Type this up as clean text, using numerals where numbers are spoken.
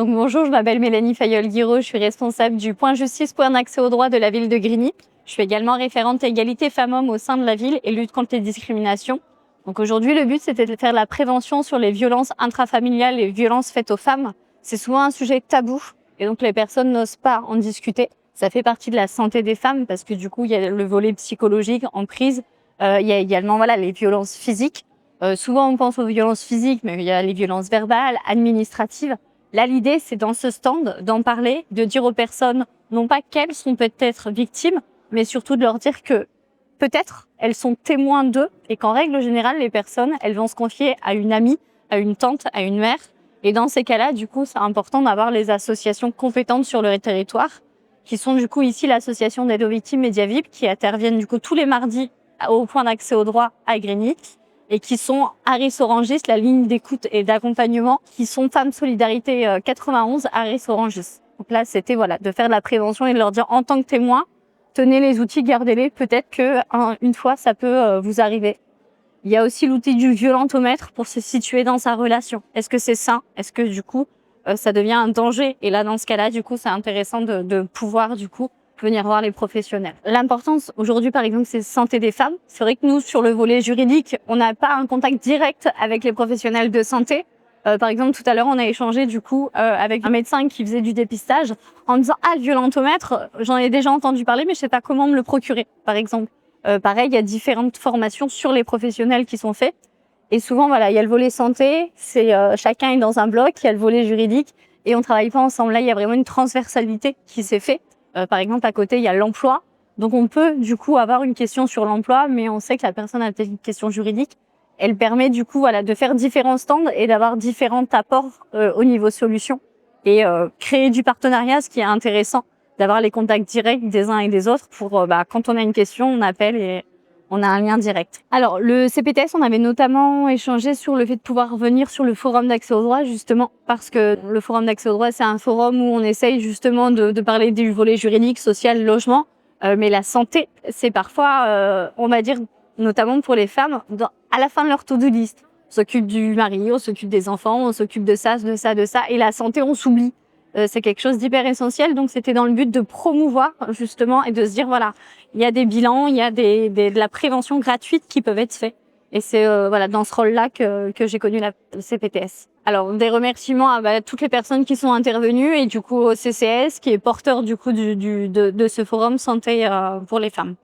Donc, bonjour, je m'appelle Mélanie Fayolle-Guiraud, je suis responsable du point justice, point d'accès au droit de la ville de Grigny. Je suis également référente égalité femmes-hommes au sein de la ville et lutte contre les discriminations. Donc aujourd'hui, le but, c'était de faire la prévention sur les violences intrafamiliales et les violences faites aux femmes. C'est souvent un sujet tabou et donc les personnes n'osent pas en discuter. Ça fait partie de la santé des femmes parce que du coup, il y a le volet psychologique en prise. Il y a également les violences physiques. Souvent, on pense aux violences physiques, mais il y a les violences verbales, administratives. Là, l'idée, c'est dans ce stand d'en parler, de dire aux personnes, non pas qu'elles sont peut-être victimes, mais surtout de leur dire que peut-être elles sont témoins d'eux et qu'en règle générale, les personnes, elles vont se confier à une amie, à une tante, à une mère. Et dans ces cas-là, du coup, c'est important d'avoir les associations compétentes sur le territoire, qui sont du coup ici l'association d'aide aux victimes Mediavip, qui interviennent du coup tous les mardis au point d'accès au droit à Grigny, et qui sont Harris Orangis, la ligne d'écoute et d'accompagnement, qui sont Femmes Solidarité 91 Harris Orangis. Donc là, c'était de faire de la prévention et de leur dire en tant que témoin, tenez les outils, gardez-les, peut-être qu'une fois, ça peut vous arriver. Il y a aussi l'outil du violentomètre pour se situer dans sa relation. Est-ce que c'est sain? Est-ce que du coup, ça devient un danger? Et là, dans ce cas-là, du coup, c'est intéressant de pouvoir venir voir les professionnels. L'importance aujourd'hui, par exemple, c'est santé des femmes. C'est vrai que nous, sur le volet juridique, on n'a pas un contact direct avec les professionnels de santé. Par exemple, tout à l'heure, on a échangé avec un médecin qui faisait du dépistage en disant « Ah, le violentomètre, j'en ai déjà entendu parler, mais je sais pas comment me le procurer, par exemple. » Pareil, il y a différentes formations sur les professionnels qui sont faites. Et souvent, il y a le volet santé, chacun est dans un bloc, il y a le volet juridique, et on travaille pas ensemble. Là, il y a vraiment une transversalité qui s'est faite. Par exemple, à côté, il y a l'emploi. Donc, on peut du coup avoir une question sur l'emploi, mais on sait que la personne a peut-être une question juridique. Elle permet du coup de faire différents stands et d'avoir différents apports au niveau solution et créer du partenariat, ce qui est intéressant, d'avoir les contacts directs des uns et des autres pour quand on a une question, on appelle et on a un lien direct. Alors, le CPTS, on avait notamment échangé sur le fait de pouvoir venir sur le forum d'accès au droit, justement, parce que le forum d'accès au droit, c'est un forum où on essaye justement de parler du volet juridique, social, logement, mais la santé, c'est parfois, on va dire, notamment pour les femmes, à la fin de leur to-do list. On s'occupe du mari, on s'occupe des enfants, on s'occupe de ça, de ça, de ça, et la santé, on s'oublie. C'est quelque chose d'hyper essentiel, donc c'était dans le but de promouvoir justement et de se dire il y a des bilans, il y a de la prévention gratuite qui peuvent être faits. Et c'est dans ce rôle-là que j'ai connu le CPTS. Alors des remerciements à toutes les personnes qui sont intervenues et du coup au CCS qui est porteur du coup de ce forum santé pour les femmes.